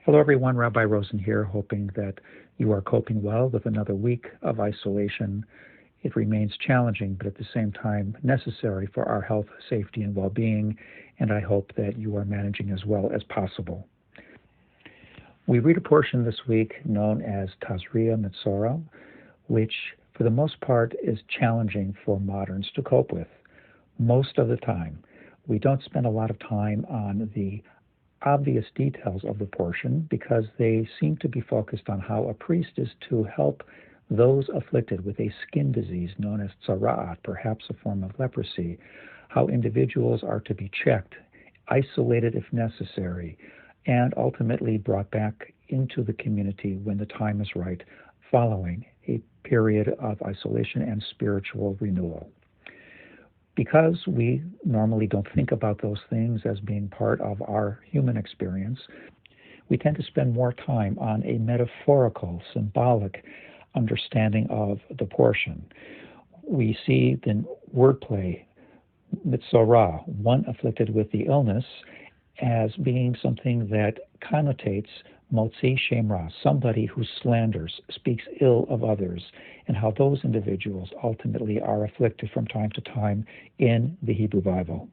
Hello everyone, Rabbi Rosen here, hoping that you are coping well with another week of isolation. It remains challenging, but at the same time necessary for our health, safety, and well-being, and I hope that you are managing as well as possible. We read a portion this week known as Tazria-Metzora, which for the most part is challenging for moderns to cope with. Most of the time, we don't spend a lot of time on the obvious details of the portion because they seem to be focused on how a priest is to help those afflicted with a skin disease known as tzara'at, perhaps a form of leprosy, how individuals are to be checked, isolated if necessary, and ultimately brought back into the community when the time is right, following a period of isolation and spiritual renewal. Because we normally don't think about those things as being part of our human experience, we tend to spend more time on a metaphorical, symbolic understanding of the portion. We see the wordplay, Metzora, one afflicted with the illness, as being something that connotates Motzi Shem Ra, somebody who slanders, speaks ill of others, and how those individuals ultimately are afflicted from time to time in the Hebrew Bible.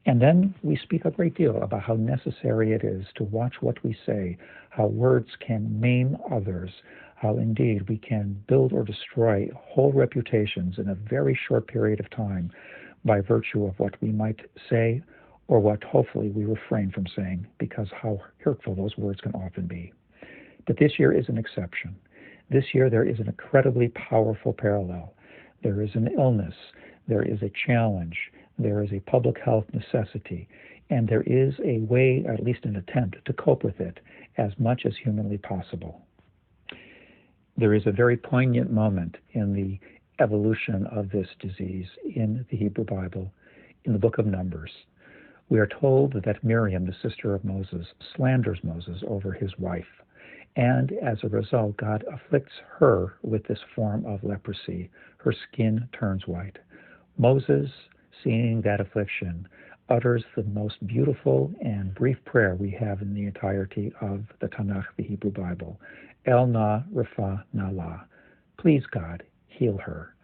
And then we speak a great deal about how necessary it is to watch what we say, how words can maim others, how indeed we can build or destroy whole reputations in a very short period of time by virtue of what we might say or what hopefully we refrain from saying, because how hurtful those words can often be. But this year is an exception. This year there is an incredibly powerful parallel. There is an illness, there is a challenge, there is a public health necessity, and there is a way, at least an attempt, to cope with it as much as humanly possible. There is a very poignant moment in the evolution of this disease in the Hebrew Bible, in the book of Numbers. We are told that Miriam, the sister of Moses, slanders Moses over his wife, and as a result, God afflicts her with this form of leprosy. Her skin turns white. Moses, seeing that affliction, utters the most beautiful and brief prayer we have in the entirety of the Tanakh, the Hebrew Bible. El na refa na la. Please, God, heal her.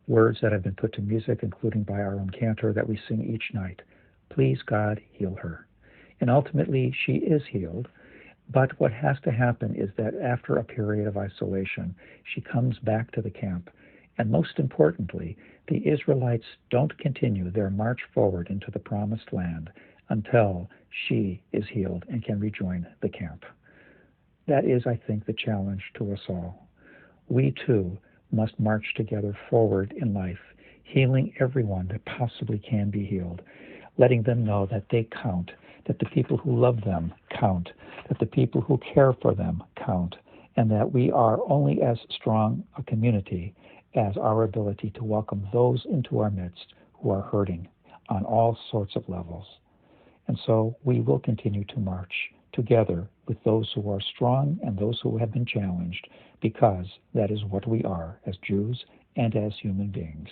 Words that have been put to music, including by our own cantor that we sing each night. Please, God, heal her. And ultimately, she is healed. But what has to happen is that after a period of isolation, she comes back to the camp. And most importantly, the Israelites don't continue their march forward into the promised land until she is healed and can rejoin the camp. That is, I think, the challenge to us all. We, too, must march together forward in life, healing everyone that possibly can be healed, letting them know that they count, that the people who love them count, that the people who care for them count, and that we are only as strong a community as our ability to welcome those into our midst who are hurting on all sorts of levels. And so we will continue to march together with those who are strong and those who have been challenged, because that is what we are as Jews and as human beings.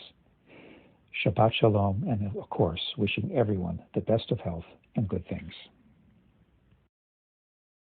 Shabbat Shalom, and of course, wishing everyone the best of health and good things.